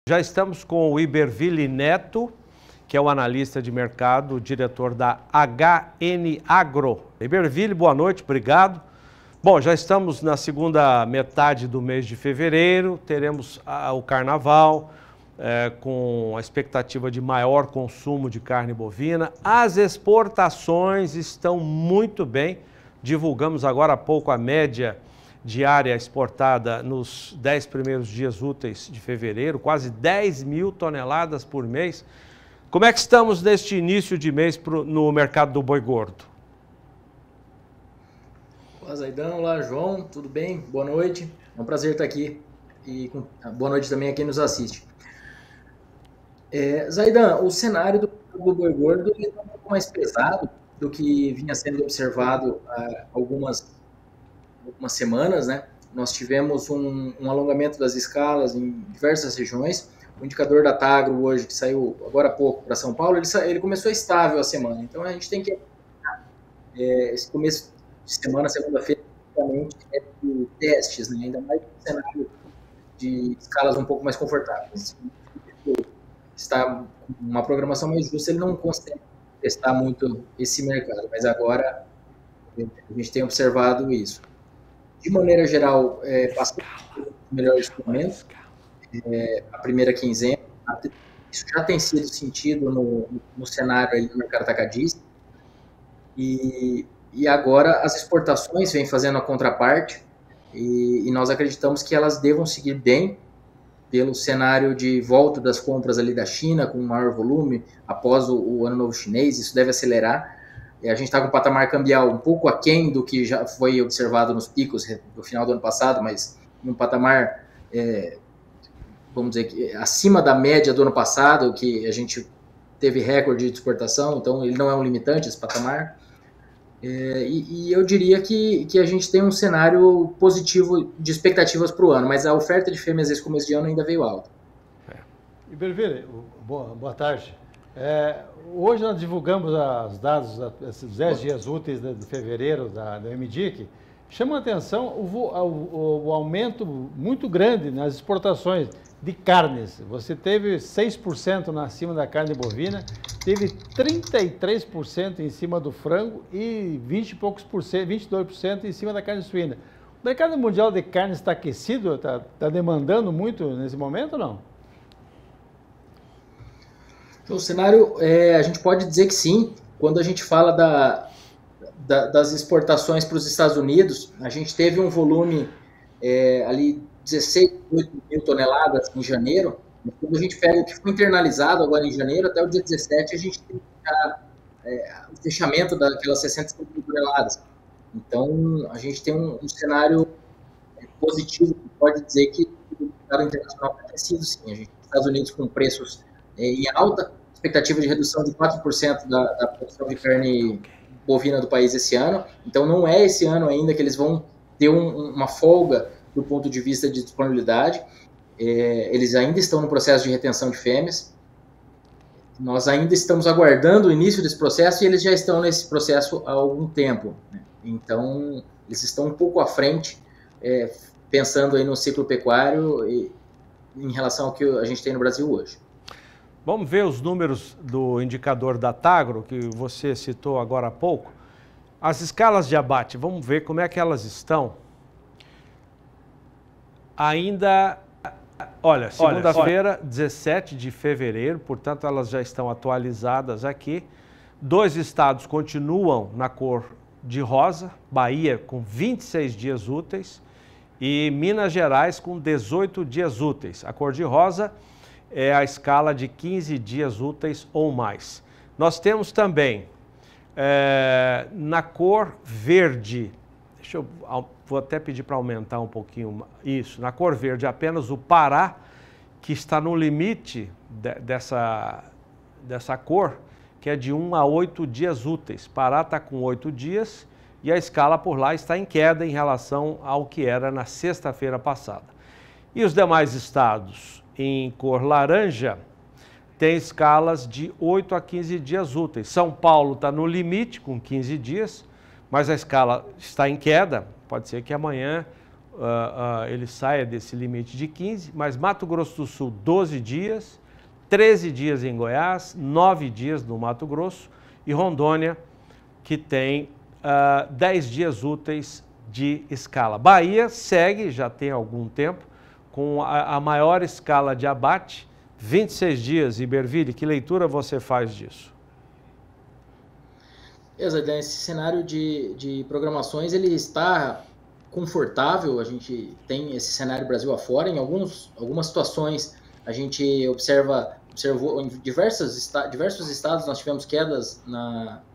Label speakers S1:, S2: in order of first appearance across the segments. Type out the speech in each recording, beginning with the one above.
S1: Já estamos com o Iberville Neto, que é o analista de mercado, diretor da HN Agro. Iberville, boa noite, obrigado. Bom, já estamos na segunda metade do mês de fevereiro, teremos o carnaval, com a expectativa de maior consumo de carne bovina. As exportações estão muito bem, divulgamos agora há pouco a média diária exportada nos 10 primeiros dias úteis de fevereiro, quase 10 mil toneladas por mês. Como é que estamos neste início de mês no mercado do boi gordo?
S2: Olá, Zaidan. Olá, João. Tudo bem? Boa noite. É um prazer estar aqui. E boa noite também a quem nos assiste. Zaidan, o cenário do boi gordo é um pouco mais pesado do que vinha sendo observado há algumas semanas, né? Nós tivemos um alongamento das escalas em diversas regiões. O indicador da Tagro hoje, que saiu agora há pouco para São Paulo, ele começou estável a semana. Então, a gente tem que... esse começo de semana, segunda-feira, praticamente é de testes, né? Ainda mais no cenário de escalas um pouco mais confortáveis. Está com uma programação mais justa, ele não consegue testar muito esse mercado. Mas agora, a gente tem observado isso. De maneira geral, passando por melhores momentos, a primeira quinzena, isso já tem sido sentido no cenário aí do mercado atacadista, e agora as exportações vêm fazendo a contraparte, e nós acreditamos que elas devam seguir bem pelo cenário de volta das compras ali da China, com maior volume, após o Ano Novo Chinês, isso deve acelerar. A gente está com um patamar cambial um pouco aquém do que já foi observado nos picos do final do ano passado, mas num patamar, vamos dizer, acima da média do ano passado, que a gente teve recorde de exportação, então ele não é um limitante, esse patamar. E eu diria que a gente tem um cenário positivo de expectativas para o ano, mas a oferta de fêmeas esse começo de ano ainda veio alta.
S3: Iberville, boa tarde. Hoje nós divulgamos os dados, esses 10 dias úteis de fevereiro da MDIC. Chama a atenção o aumento muito grande nas exportações de carnes. Você teve 6% acima da carne bovina, teve 33% em cima do frango e 22% em cima da carne suína. O mercado mundial de carne está aquecido? Está demandando muito nesse momento ou não?
S2: O cenário, a gente pode dizer que sim. Quando a gente fala das exportações para os Estados Unidos, a gente teve um volume ali 16, 18 mil toneladas em janeiro. Quando a gente pega o que foi internalizado agora em janeiro, até o dia 17, a gente tem o fechamento daquelas 65 mil toneladas. Então, a gente tem um cenário positivo, que pode dizer que o mercado internacional está crescido, sim. A gente tem os Estados Unidos com preços em alta, expectativa de redução de 4% da produção de carne bovina do país esse ano. Então, não é esse ano ainda que eles vão ter uma folga do ponto de vista de disponibilidade. Eles ainda estão no processo de retenção de fêmeas. Nós ainda estamos aguardando o início desse processo e eles já estão nesse processo há algum tempo, né? Então, eles estão um pouco à frente, pensando aí no ciclo pecuário em relação ao que a gente tem no Brasil hoje.
S1: Vamos ver os números do indicador da Tagro, que você citou agora há pouco. As escalas de abate, vamos ver como é que elas estão. Ainda, olha, segunda-feira, 17 de fevereiro, portanto elas já estão atualizadas aqui. 2 estados continuam na cor de rosa, Bahia com 26 dias úteis e Minas Gerais com 18 dias úteis. A cor de rosa é a escala de 15 dias úteis ou mais. Nós temos também, na cor verde, vou até pedir para aumentar um pouquinho isso, na cor verde apenas o Pará, que está no limite dessa cor, que é de 1 a 8 dias úteis. Pará está com 8 dias e a escala por lá está em queda em relação ao que era na sexta-feira passada. E os demais estados, em cor laranja, tem escalas de 8 a 15 dias úteis. São Paulo está no limite, com 15 dias, mas a escala está em queda. Pode ser que amanhã ele saia desse limite de 15, mas Mato Grosso do Sul 12 dias, 13 dias em Goiás, 9 dias no Mato Grosso e Rondônia, que tem 10 dias úteis de escala. Bahia segue, já tem algum tempo, com a maior escala de abate, 26 dias. Iberville, que leitura você faz disso?
S2: Exato, esse cenário de programações, ele está confortável, a gente tem esse cenário Brasil afora, em algumas situações a gente observou em diversos estados nós tivemos quedas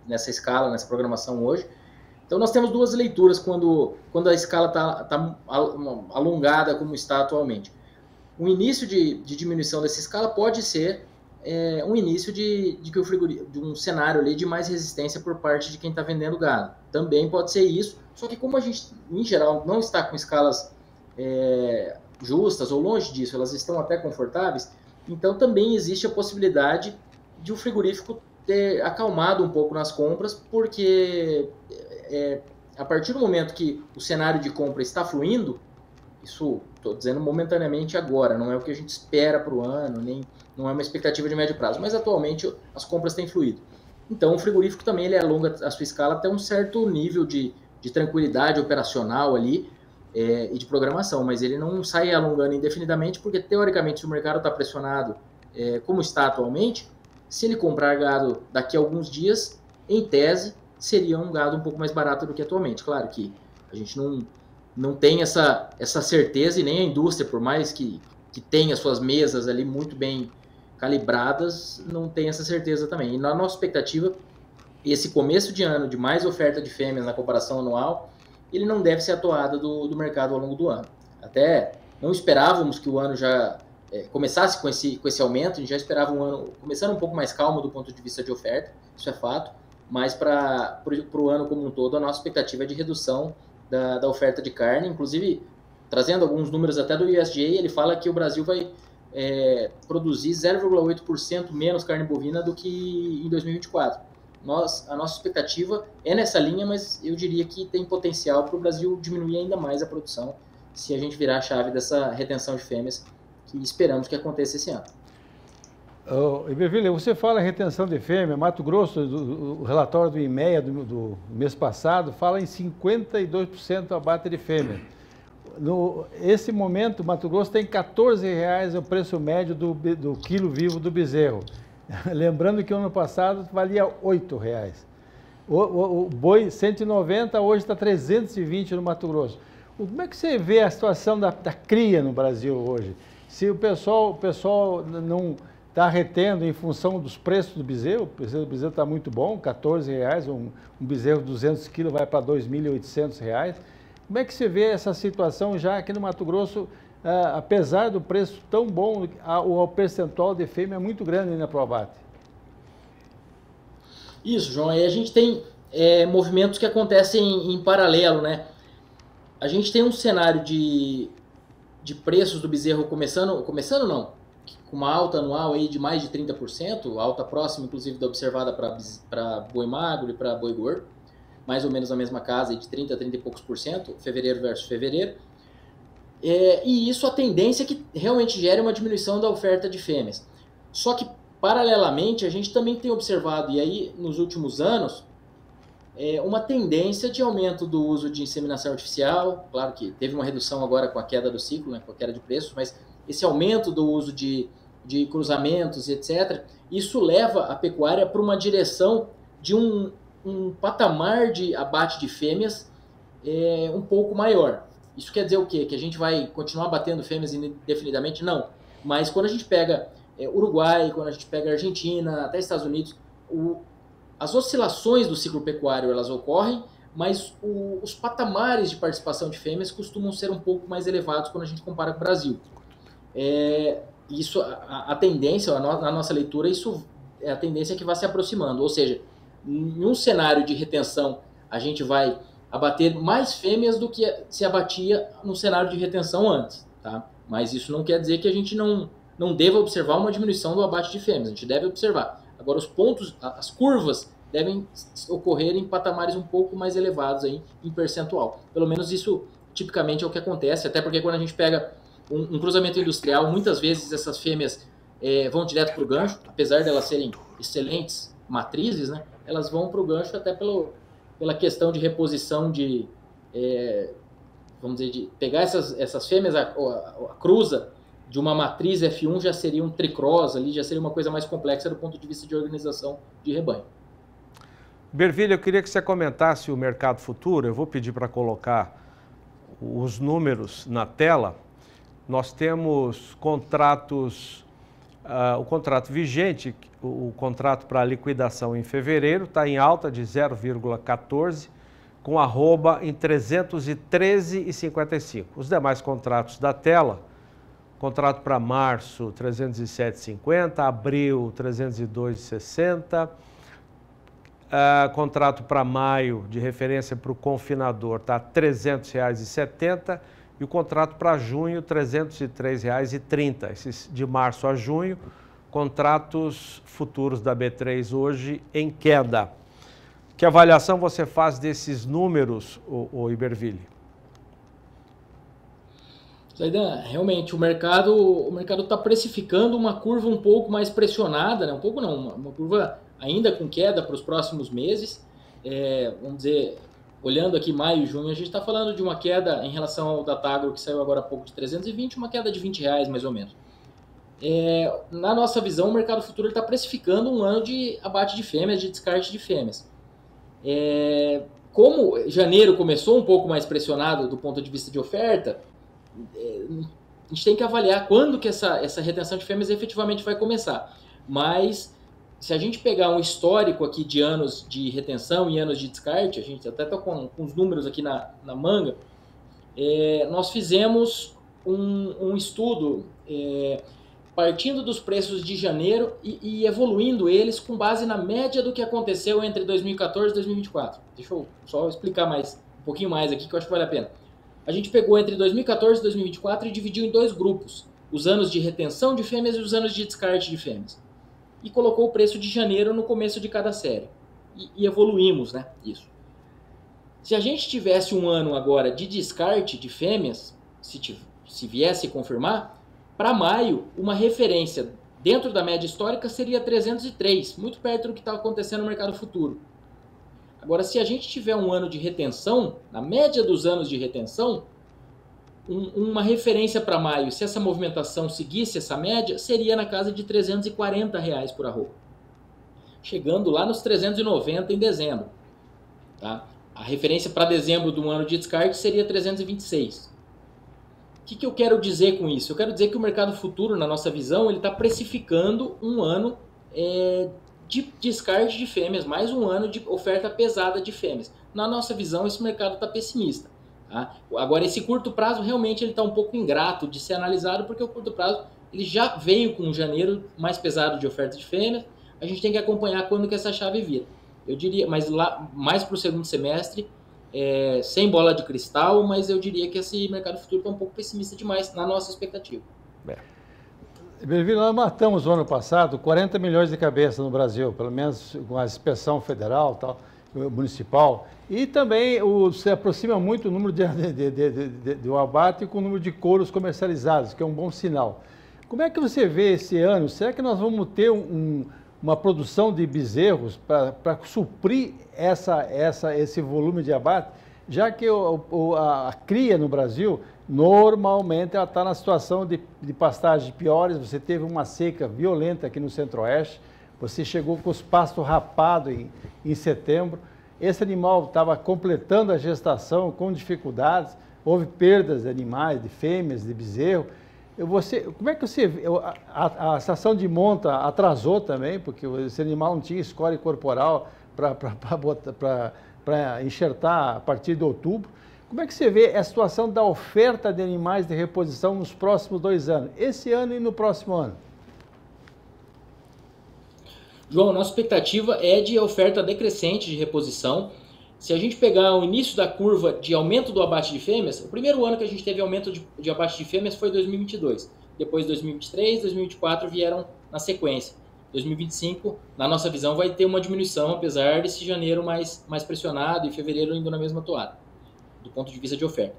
S2: nessa escala, nessa programação hoje. Então nós temos duas leituras quando a escala está alongada como está atualmente. O início de diminuição dessa escala pode ser um início de um cenário ali de mais resistência por parte de quem está vendendo gado. Também pode ser isso, só que como a gente, em geral, não está com escalas justas ou longe disso, elas estão até confortáveis, então também existe a possibilidade de o frigorífico ter acalmado um pouco nas compras, porque a partir do momento que o cenário de compra está fluindo, isso estou dizendo momentaneamente agora, não é o que a gente espera para o ano, nem não é uma expectativa de médio prazo, mas atualmente as compras têm fluído. Então o frigorífico também ele alonga a sua escala até um certo nível de tranquilidade operacional ali e de programação, mas ele não sai alongando indefinidamente, porque teoricamente se o mercado está pressionado como está atualmente, se ele comprar gado daqui a alguns dias, em tese, seria um gado um pouco mais barato do que atualmente. Claro que a gente não tem essa certeza, e nem a indústria, por mais que tenha suas mesas ali muito bem calibradas, não tem essa certeza também. E na nossa expectativa, esse começo de ano de mais oferta de fêmeas na comparação anual, ele não deve ser a toada do mercado ao longo do ano. Até não esperávamos que o ano já começasse com esse aumento, a gente já esperava um ano começando um pouco mais calmo do ponto de vista de oferta, isso é fato, mas para o ano como um todo, a nossa expectativa é de redução da oferta de carne, inclusive trazendo alguns números até do USDA, ele fala que o Brasil vai produzir 0,8% menos carne bovina do que em 2024. A nossa expectativa é nessa linha, mas eu diria que tem potencial para o Brasil diminuir ainda mais a produção se a gente virar a chave dessa retenção de fêmeas que esperamos que aconteça esse ano.
S3: Iberville, você fala em retenção de fêmea, Mato Grosso, o relatório do IMEA do mês passado fala em 52% abate de fêmea. Esse momento, Mato Grosso tem R$14 o preço médio do quilo vivo do bezerro. Lembrando que o ano passado valia R$8. O boi 190, hoje está 320 no Mato Grosso. Como é que você vê a situação da cria no Brasil hoje? Se o pessoal não está retendo em função dos preços do bezerro, o preço do bezerro está muito bom, R$14, um bezerro de 200 quilos vai para R$2.800. Como é que você vê essa situação já aqui no Mato Grosso, apesar do preço tão bom, o percentual de fêmea é muito grande ainda para o abate?
S2: Isso, João, aí a gente tem movimentos que acontecem em paralelo, né? A gente tem um cenário de preços do bezerro começando não, com uma alta anual aí de mais de 30%, alta próxima inclusive da observada para boi magro e para boi gordo, mais ou menos na mesma casa, aí de 30 a 30 e poucos por cento, fevereiro versus fevereiro. E isso a tendência é que realmente gere uma diminuição da oferta de fêmeas. Só que, paralelamente, a gente também tem observado, e aí nos últimos anos, uma tendência de aumento do uso de inseminação artificial. Claro que teve uma redução agora com a queda do ciclo, né, com a queda de preços, mas esse aumento do uso de cruzamentos, etc., isso leva a pecuária para uma direção de um patamar de abate de fêmeas um pouco maior. Isso quer dizer o quê? Que a gente vai continuar batendo fêmeas indefinidamente? Não. Mas quando a gente pega Uruguai, quando a gente pega Argentina, até Estados Unidos, as oscilações do ciclo pecuário elas ocorrem, mas os patamares de participação de fêmeas costumam ser um pouco mais elevados quando a gente compara com o Brasil. Isso, a tendência, na nossa leitura, isso é a tendência que vai se aproximando. Ou seja, em um cenário de retenção, a gente vai abater mais fêmeas do que se abatia no cenário de retenção antes, tá? Mas isso não quer dizer que a gente não deva observar uma diminuição do abate de fêmeas, a gente deve observar. Agora, os pontos, as curvas devem ocorrer em patamares um pouco mais elevados aí, em percentual. Pelo menos isso tipicamente é o que acontece, até porque quando a gente pega um cruzamento industrial, muitas vezes essas fêmeas vão direto para o gancho, apesar de elas serem excelentes matrizes, né? Elas vão para o gancho até pela questão de reposição vamos dizer, de pegar essas fêmeas, a cruza de uma matriz F1 já seria um tricross ali, já seria uma coisa mais complexa do ponto de vista de organização de rebanho.
S1: Bervilha, eu queria que você comentasse o mercado futuro. Eu vou pedir para colocar os números na tela. Nós temos contratos, o contrato vigente, o contrato para liquidação em fevereiro está em alta de 0,14, com arroba em 313,55. Os demais contratos da tela, contrato para março 307,50, abril 302,60, contrato para maio de referência para o confinador está R$ 300,70 e o contrato para junho R$ 303,30. Esses de março a junho, contratos futuros da B3 hoje em queda. Que avaliação você faz desses números, o Iberville?
S2: Zaidan, realmente o mercado está precificando uma curva um pouco mais pressionada, né? Um pouco não, uma curva ainda com queda para os próximos meses. Vamos dizer, olhando aqui maio e junho, a gente está falando de uma queda em relação ao Datagro, que saiu agora há pouco de 320, uma queda de R$20 mais ou menos. Na nossa visão, o mercado futuro está precificando um ano de abate de fêmeas, de descarte de fêmeas. Como janeiro começou um pouco mais pressionado do ponto de vista de oferta, a gente tem que avaliar quando que essa retenção de fêmeas efetivamente vai começar. Mas se a gente pegar um histórico aqui de anos de retenção e anos de descarte, a gente até está com os números aqui na manga, nós fizemos um estudo partindo dos preços de janeiro e evoluindo eles com base na média do que aconteceu entre 2014 e 2024. Deixa eu só explicar um pouquinho mais aqui que eu acho que vale a pena. A gente pegou entre 2014 e 2024 e dividiu em dois grupos, os anos de retenção de fêmeas e os anos de descarte de fêmeas. E colocou o preço de janeiro no começo de cada série. E evoluímos, né, isso. Se a gente tivesse um ano agora de descarte de fêmeas, se viesse confirmar, para maio, uma referência dentro da média histórica seria 303, muito perto do que está acontecendo no mercado futuro. Agora, se a gente tiver um ano de retenção, na média dos anos de retenção, uma referência para maio, se essa movimentação seguisse essa média, seria na casa de R$ 340 por arroba, chegando lá nos 390 em dezembro. Tá? A referência para dezembro do ano de descarte seria 326. O que eu quero dizer com isso? Eu quero dizer que o mercado futuro, na nossa visão, ele está precificando um ano de descarte de fêmeas, mais um ano de oferta pesada de fêmeas. Na nossa visão, esse mercado está pessimista. Tá? Agora, esse curto prazo, realmente, ele está um pouco ingrato de ser analisado, porque o curto prazo ele já veio com um janeiro mais pesado de oferta de fêmeas. A gente tem que acompanhar quando que essa chave vira. Eu diria, mas lá mais para o segundo semestre, sem bola de cristal, mas eu diria que esse mercado futuro está um pouco pessimista demais na nossa expectativa.
S3: Nós matamos o ano passado 40 milhões de cabeças no Brasil, pelo menos com a inspeção federal, tal, municipal, e também se aproxima muito o número do abate com o número de couros comercializados, que é um bom sinal. Como é que você vê esse ano? Será que nós vamos ter uma produção de bezerros para suprir esse volume de abate, já que a cria no Brasil, normalmente ela está na situação de pastagens piores. Você teve uma seca violenta aqui no Centro-Oeste, você chegou com os pastos rapados em setembro, esse animal estava completando a gestação com dificuldades, houve perdas de animais, de fêmeas, de bezerro. Como é que você vê? A estação de monta atrasou também, porque esse animal não tinha score corporal para enxertar a partir de outubro. Como é que você vê a situação da oferta de animais de reposição nos próximos 2 anos, esse ano e no próximo ano?
S2: João, nossa expectativa é de oferta decrescente de reposição. Se a gente pegar o início da curva de aumento do abate de fêmeas, o primeiro ano que a gente teve aumento de abate de fêmeas foi 2022. Depois 2023, 2024 vieram na sequência. 2025, na nossa visão, vai ter uma diminuição, apesar desse janeiro mais pressionado e fevereiro indo na mesma toada, do ponto de vista de oferta.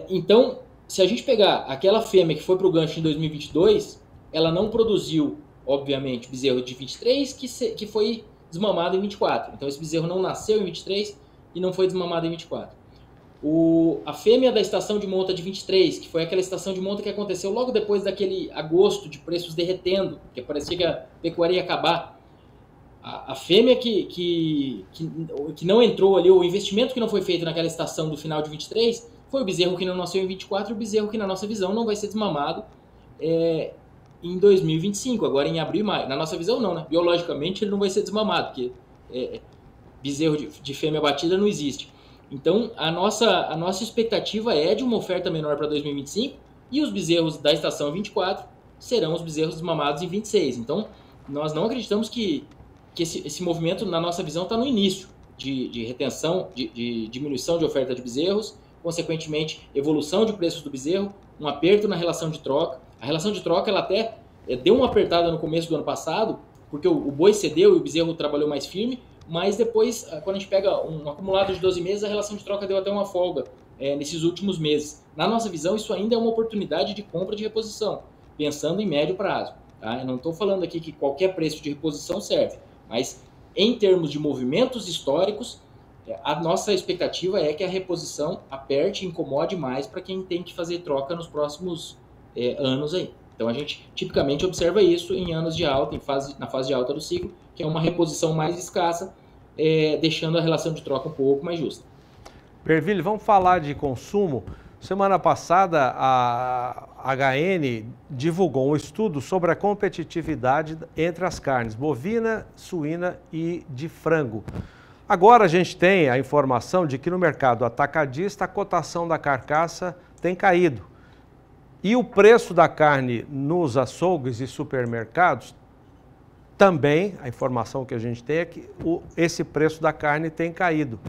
S2: Então, se a gente pegar aquela fêmea que foi para o gancho em 2022, ela não produziu, obviamente, bezerro de 23 que foi desmamado em 24. Então, esse bezerro não nasceu em 23 e não foi desmamado em 24. A fêmea da estação de monta de 23, que foi aquela estação de monta que aconteceu logo depois daquele agosto de preços derretendo, que parecia que a pecuária ia acabar. A fêmea que não entrou ali, o investimento que não foi feito naquela estação do final de 23, foi o bezerro que não nasceu em 24 e o bezerro que, na nossa visão, não vai ser desmamado em 2025, agora em abril e maio. Na nossa visão, não, né? Biologicamente, ele não vai ser desmamado, porque bezerro de fêmea batida não existe. Então, a nossa expectativa é de uma oferta menor para 2025 e os bezerros da estação 24 serão os bezerros desmamados em 26. Então, nós não acreditamos que esse movimento, na nossa visão, está no início de retenção, de diminuição de oferta de bezerros, consequentemente, evolução de preços do bezerro, um aperto na relação de troca. A relação de troca ela até deu uma apertada no começo do ano passado, porque o boi cedeu e o bezerro trabalhou mais firme, mas depois, quando a gente pega um acumulado de 12 meses, a relação de troca deu até uma folga nesses últimos meses. Na nossa visão, isso ainda é uma oportunidade de compra de reposição, pensando em médio prazo. Tá? Eu não estou falando aqui que qualquer preço de reposição serve, mas em termos de movimentos históricos, a nossa expectativa é que a reposição aperte e incomode mais para quem tem que fazer troca nos próximos anos aí. Então a gente tipicamente observa isso em anos de alta, na fase de alta do ciclo, que é uma reposição mais escassa, deixando a relação de troca um pouco mais justa.
S1: Bervilli, vamos falar de consumo. Semana passada a HN divulgou um estudo sobre a competitividade entre as carnes bovina, suína e de frango. Agora a gente tem a informação de que no mercado atacadista a cotação da carcaça tem caído. E o preço da carne nos açougues e supermercados também, a informação que a gente tem é que esse preço da carne tem caído.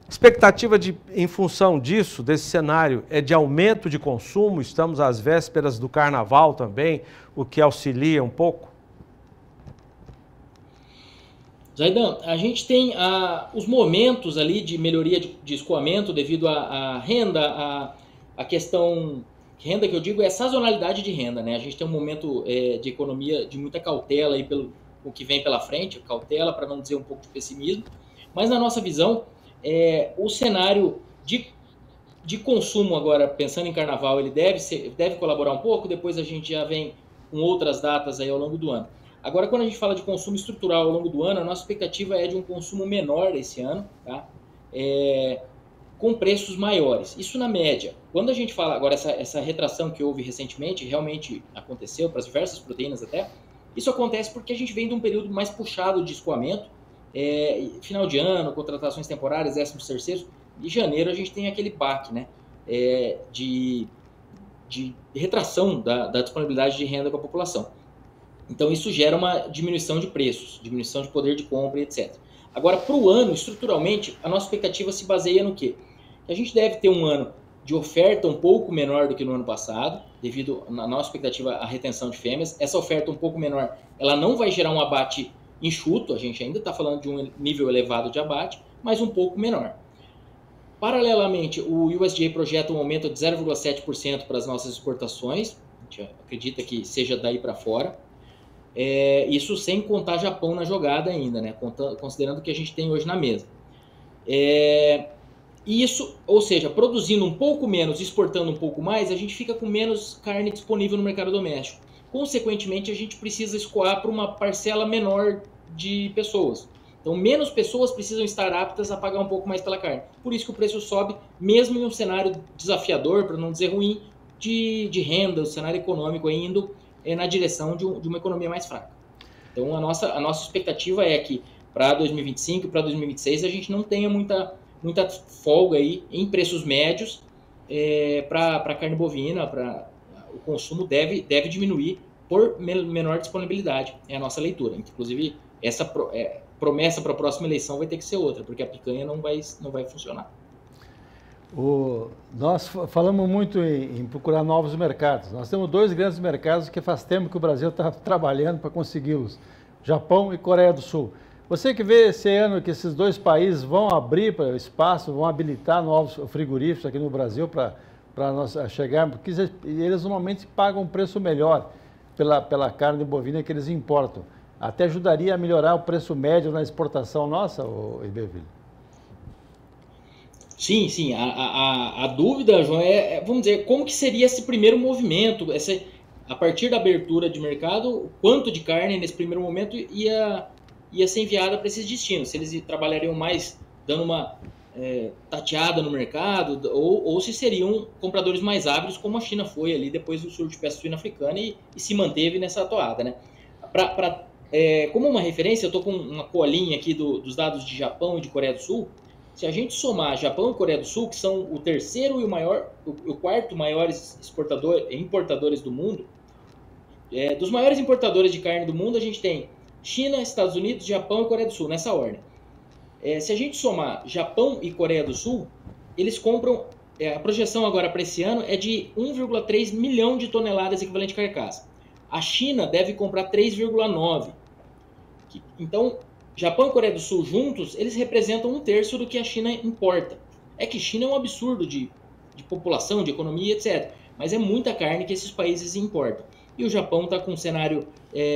S1: Expectativa em função disso, desse cenário, é de aumento de consumo, estamos às vésperas do carnaval também, o que auxilia um pouco?
S2: Zaidan, a gente tem os momentos ali de melhoria de escoamento devido à renda, a questão... Renda que eu digo é sazonalidade de renda, né? A gente tem um momento de economia de muita cautela aí pelo o que vem pela frente, cautela para não dizer um pouco de pessimismo, mas na nossa visão, o cenário de consumo agora, pensando em carnaval, ele deve colaborar um pouco, depois a gente já vem com outras datas aí ao longo do ano. Agora, quando a gente fala de consumo estrutural ao longo do ano, a nossa expectativa é de um consumo menor esse ano, tá? Com preços maiores. Isso na média. Quando a gente fala agora essa retração que houve recentemente, realmente aconteceu para as diversas proteínas até, isso acontece porque a gente vem de um período mais puxado de escoamento, final de ano, contratações temporárias, 13º, em janeiro a gente tem aquele baque, né, de retração da disponibilidade de renda com a população. Então isso gera uma diminuição de preços, diminuição de poder de compra, etc. Agora, para o ano, estruturalmente, a nossa expectativa se baseia no quê? Que a gente deve ter um ano de oferta um pouco menor do que no ano passado, devido, na nossa expectativa, à retenção de fêmeas. Essa oferta um pouco menor, ela não vai gerar um abate enxuto, a gente ainda está falando de um nível elevado de abate, mas um pouco menor. Paralelamente, o USDA projeta um aumento de 0,7% para as nossas exportações, a gente acredita que seja daí para fora. Isso sem contar Japão na jogada ainda, né? Considerando o que a gente tem hoje na mesa. Isso, ou seja, produzindo um pouco menos, exportando um pouco mais, a gente fica com menos carne disponível no mercado doméstico. Consequentemente, a gente precisa escoar para uma parcela menor de pessoas. Então, menos pessoas precisam estar aptas a pagar um pouco mais pela carne. Por isso que o preço sobe, mesmo em um cenário desafiador, para não dizer ruim, de renda, o cenário econômico indo na direção de uma economia mais fraca. Então, a nossa expectativa é que para 2025 e para 2026 a gente não tenha muita folga aí em preços médios para a carne bovina, o consumo deve diminuir por menor disponibilidade, é a nossa leitura. Inclusive, essa promessa para a próxima eleição vai ter que ser outra, porque a picanha não vai funcionar.
S3: Nós falamos muito em procurar novos mercados. Nós temos 2 grandes mercados que faz tempo que o Brasil está trabalhando para consegui-los, Japão e Coreia do Sul. Você que vê esse ano que esses dois países vão abrir para o espaço, vão habilitar novos frigoríficos aqui no Brasil para nós chegar, porque eles normalmente pagam um preço melhor pela carne bovina que eles importam. Até ajudaria a melhorar o preço médio na exportação nossa, Iberville?
S4: Sim, sim. A dúvida, João, vamos dizer, como que seria esse primeiro movimento? A partir da abertura de mercado, quanto de carne nesse primeiro momento ia ser enviada para esses destinos? Se eles trabalhariam mais dando uma tateada no mercado, ou se seriam compradores mais ávidos, como a China foi ali depois do surto de peste suína africana e se manteve nessa toada, né? Como uma referência, eu estou com uma colinha aqui dos dados de Japão e de Coreia do Sul. Se a gente somar Japão e Coreia do Sul, que são o terceiro e o quarto maiores importadores do mundo, dos maiores importadores de carne do mundo, a gente tem China, Estados Unidos, Japão e Coreia do Sul, nessa ordem. Se a gente somar Japão e Coreia do Sul, eles compram, a projeção agora para esse ano é de 1,3 milhão de toneladas equivalente carcaça. A China deve comprar 3,9. Então, Japão e Coreia do Sul juntos, eles representam 1/3 do que a China importa. É que China é um absurdo de população, de economia, etc. Mas é muita carne que esses países importam. E o Japão está com um cenário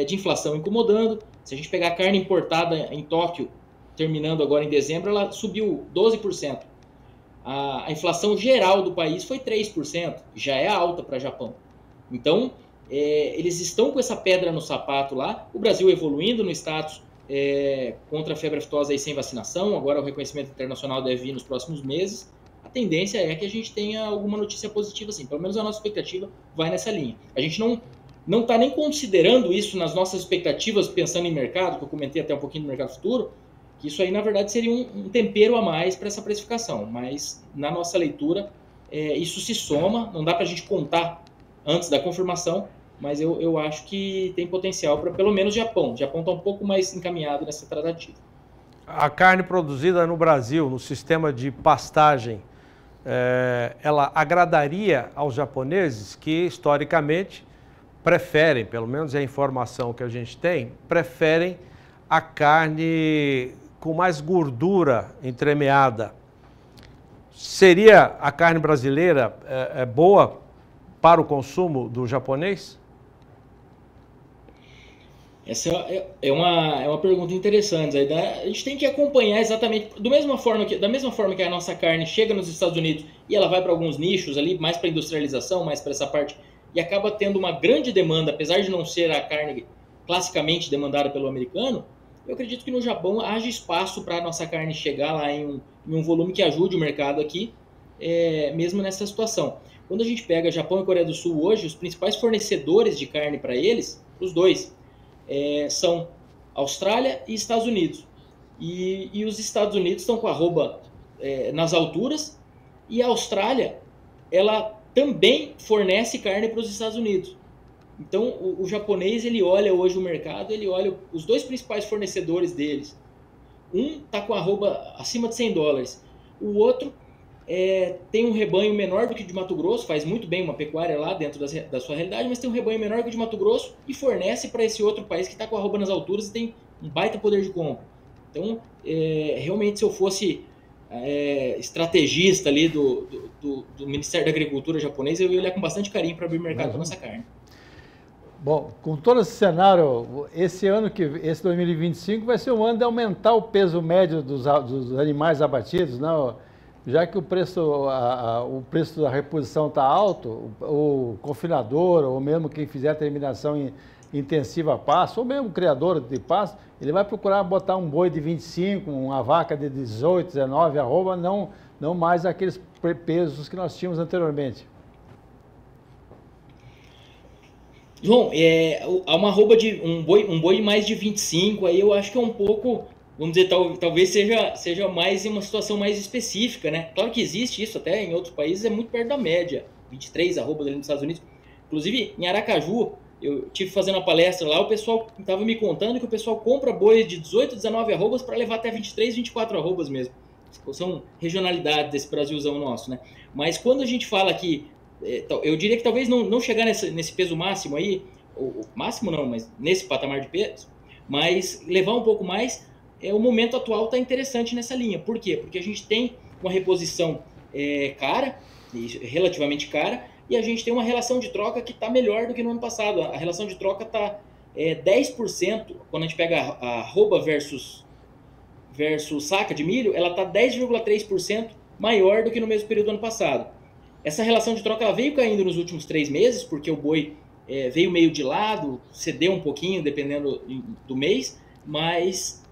S4: de inflação incomodando. Se a gente pegar a carne importada em Tóquio, terminando agora em dezembro, ela subiu 12%. A inflação geral do país foi 3%, já é alta para o Japão. Então, eles estão com essa pedra no sapato lá. O Brasil evoluindo no status contra a febre aftosa e sem vacinação. Agora o reconhecimento internacional deve vir nos próximos meses. A tendência é que a gente tenha alguma notícia positiva, assim. Pelo menos a nossa expectativa vai nessa linha. A gente não está nem considerando isso nas nossas expectativas, pensando em mercado, que eu comentei até um pouquinho do mercado futuro, que isso aí, na verdade, seria um tempero a mais para essa precificação. Mas, na nossa leitura, isso se soma. Não dá para a gente contar antes da confirmação, mas eu acho que tem potencial para, pelo menos, Japão. O Japão está um pouco mais encaminhado nessa tratativa.
S1: A carne produzida no Brasil, no sistema de pastagem, ela agradaria aos japoneses que, historicamente, preferem, pelo menos é a informação que a gente tem, preferem a carne com mais gordura entremeada. Seria a carne brasileira boa para o consumo do japonês?
S4: Essa é uma pergunta interessante. A gente tem que acompanhar exatamente, da mesma forma que a nossa carne chega nos Estados Unidos e ela vai para alguns nichos ali, mais para industrialização, mais para essa parte, e acaba tendo uma grande demanda, apesar de não ser a carne classicamente demandada pelo americano. Eu acredito que no Japão haja espaço para a nossa carne chegar lá em um volume que ajude o mercado aqui, mesmo nessa situação. Quando a gente pega Japão e Coreia do Sul hoje, os principais fornecedores de carne para eles, os dois, são Austrália e Estados Unidos. E os Estados Unidos estão com a arroba nas alturas, e a Austrália, ela também fornece carne para os Estados Unidos. Então, o japonês, ele olha hoje o mercado, ele olha os dois principais fornecedores deles. Um está com a arroba acima de $100. O outro tem um rebanho menor do que o de Mato Grosso, faz muito bem uma pecuária lá dentro da sua realidade, mas tem um rebanho menor que o de Mato Grosso e fornece para esse outro país que está com a arroba nas alturas e tem um baita poder de compra. Então, realmente, se eu fosse estrategista ali do Ministério da Agricultura japonês, eu ia olhar com bastante carinho para abrir mercado para nossa carne.
S3: Bom, com todo esse cenário, esse 2025 vai ser um ano de aumentar o peso médio dos animais abatidos, não? Já que o preço da reposição está alto, o confinador, ou mesmo quem fizer a terminação intensiva a pasto, ou mesmo o criador de pasto, ele vai procurar botar um boi de 25, uma vaca de 18, 19 arroba, não mais aqueles pesos que nós tínhamos anteriormente.
S4: João, uma arroba de um boi mais de 25, aí eu acho que é um pouco, vamos dizer, talvez seja mais em uma situação mais específica, né? Claro que existe isso até em outros países, é muito perto da média, 23 arrobas ali nos Estados Unidos. Inclusive, em Aracaju, eu tive fazendo uma palestra lá, o pessoal estava me contando que o pessoal compra bois de 18, 19 arrobas para levar até 23, 24 arrobas mesmo. São regionalidades desse Brasilzão nosso, né? Mas quando a gente fala que eu diria que talvez não chegar nesse peso máximo aí, máximo não, mas nesse patamar de peso, mas levar um pouco mais, o momento atual está interessante nessa linha. Por quê? Porque a gente tem uma reposição cara, relativamente cara, e a gente tem uma relação de troca que está melhor do que no ano passado. A relação de troca está 10%, quando a gente pega a arroba versus saca de milho, ela está 10,3% maior do que no mesmo período do ano passado. Essa relação de troca ela veio caindo nos últimos 3 meses, porque o boi veio meio de lado, cedeu um pouquinho, dependendo do mês, mas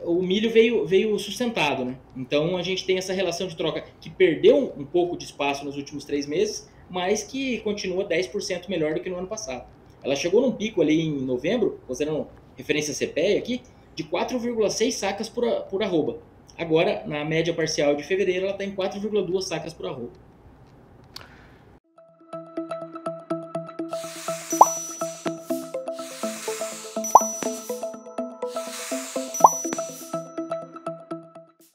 S4: o milho veio sustentado, né? Então a gente tem essa relação de troca que perdeu um pouco de espaço nos últimos 3 meses, mas que continua 10% melhor do que no ano passado. Ela chegou num pico ali em novembro, considerando referência CPEA aqui, de 4,6 sacas por arroba. Agora, na média parcial de fevereiro, ela está em 4,2 sacas por arroba.